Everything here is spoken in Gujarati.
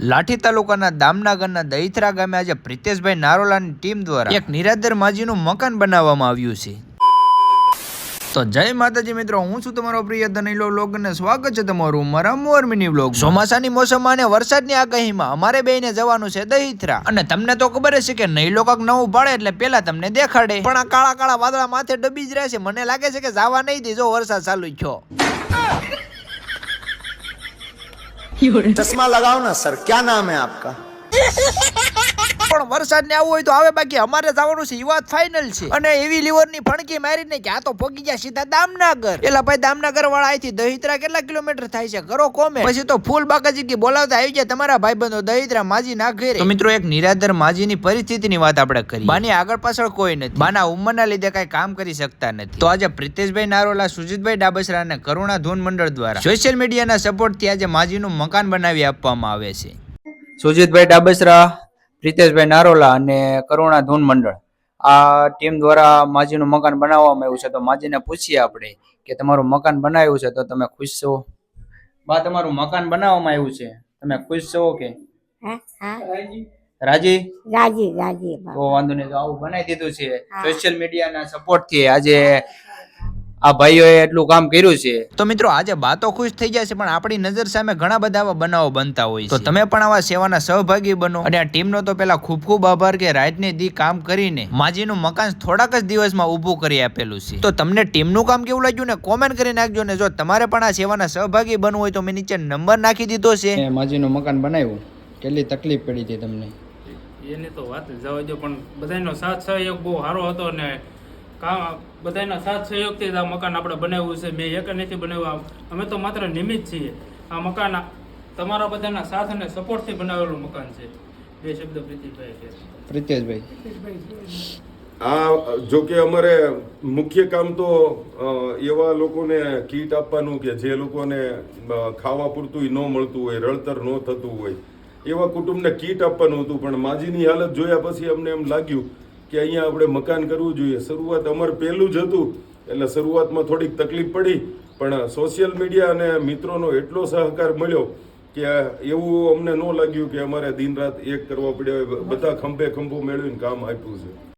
લાઠી તાલુકાના દામનગરના દહીથરા ગામે આજે પ્રિતેશભાઈ નારોલાની ટીમ દ્વારા એક નિરાધાર માજીનું મકાન બનાવવામાં આવ્યું છે. તો જય માતાજી મિત્રો, હું છું તમારો પ્રિય ધનીલો વ્લોગ અને સ્વાગત છે તમારું મારા મોર મિની વ્લોગ. ચોમાસાની મોસમમાં અને વરસાદની આગાહીમાં અમારે બેયને જવાનું છે દહીથરા, અને તમને તો ખબર છે કે નહીલો કાક નવું પાડે એટલે પેલા તમને દેખાડે, પણ આ કાળા કાળા વાદળા માથે ડબી જ રહે છે. મને લાગે છે કે જવા નહીં દે જો વરસાદ ચાલુ થયો. चश्मा लगाओ ना सर, क्या नाम है आपका? પણ વરસાદ ને આવું હોય તો આવે, બાકી અમારે જવાનું છે. એ વાત ફાઇનલ છે. અને એવી લીવર ની ફણકી મારીને કે આ તો પોગી ગયા સીધા દામનગર. એલા ભાઈ, દામનગર વાળા અહીંથી દહીથરા કેટલા કિલોમીટર થાય છે કરો કોમેન્ટ. પછી તો ફૂલ બાકાજી કે બોલાવતા આવી ગયા તમારા ભાઈબંધો દહીથરા માજી ના ઘરે. તો મિત્રો, એક નિરાધાર માજીની પરિસ્થિતિની વાત આપણે કરી. બાની આગળ પાછળ કોઈ નથી, બાના ઉંમરના લીધે કઈ કામ કરી શકતા નથી. તો આજે પ્રિતેશભાઈ નારોલા, સુજીતભાઈ ડાબસરા અને કરુણા ધૂન મંડળ દ્વારા સોશિયલ મીડિયાના સપોર્ટ થી આજે માજીનું મકાન બનાવી આપવામાં આવે છે. સુજીતભાઈ ડાબસરા, પ્રિતેશભાઈ નારોલા અને કરુણા ધૂન મંડળ, આ ટીમ દ્વારા માજીનું મકાન બનાવવામાં આવ્યું છે. તો માજીને પૂછીએ આપણે કે તમારું મકાન બનાવ્યું છે તો તમે ખુશ છો? બા, તમારું મકાન બનાવવામાં આવ્યું છે, તમે ખુશ છો કે રાજી? રાજી રાજી. તો વાંધો નહીં, તો આવું બનાવી દીધું છે સોશિયલ મીડિયાના સપોર્ટ થી. આજે આ ભાઈઓએ એટલું કામ કર્યું છે. તો મિત્રો, આજે બા તો ખુશ થઈ જાય છે, પણ આપણી નજર સામે ઘણા બધા આવા બનાવો બનતા હોય છે. તો તમે પણ આવા સેવાના સહભાગી બનો. અને આ ટીમનો તો પેલા ખૂબ ખૂબ આભાર કે રાતને દી કામ કરીને માજીનું મકાન થોડાક જ દિવસમાં ઊભું કરી આપેલું છે. તો તમને ટીમનું કામ કેવું લાગ્યું ને કોમેન્ટ કરી નાખજો. ને જો તમારે પણ આ સેવાના સહભાગી બનવું હોય તો મેં નીચે નંબર નાખી દીધો છે. માજીનું મકાન બનાવ્યું, કેટલી તકલીફ પડી હતી તમને? એની તો વાત જવા દો, પણ બધાનો સાથ સહયોગ બહુ સારો હતો ને બધાના સાથ સહયોગથી આ મકાન આપણે બનાવ્યું છે. મેં એક નથી બનાવ્યું, અમે તો માત્ર નિમિત્ત છીએ. આ મકાન તમારા બધાના સાથ અને સપોર્ટથી બનાવેલું મકાન છે. બે શબ્દ પ્રિતેશભાઈ. આ જો કે અમારે મુખ્ય કામ તો એવા લોકોને કીટ આપવાનું કે જે લોકોને ખાવા પૂરતું ન મળતું હોય, રળતર ન થતું હોય, એવા કુટુંબને કીટ આપવાનું હતું. પણ માજીની હાલત જોયા પછી અમને એમ લાગ્યું કે અહીંયા આપણે મકાન કરવું જોઈએ. શરૂઆત અમારે પહેલું જ હતું એટલે શરૂઆતમાં થોડીક તકલીફ પડી, પણ સોશિયલ મીડિયા અને મિત્રોનો એટલો સહકાર મળ્યો કે એવું અમને ન લાગ્યું કે અમારે દિન રાત એક કરવા પડ્યો. બધા ખંભે ખંભો મેળવીને કામ આપ્યું છે.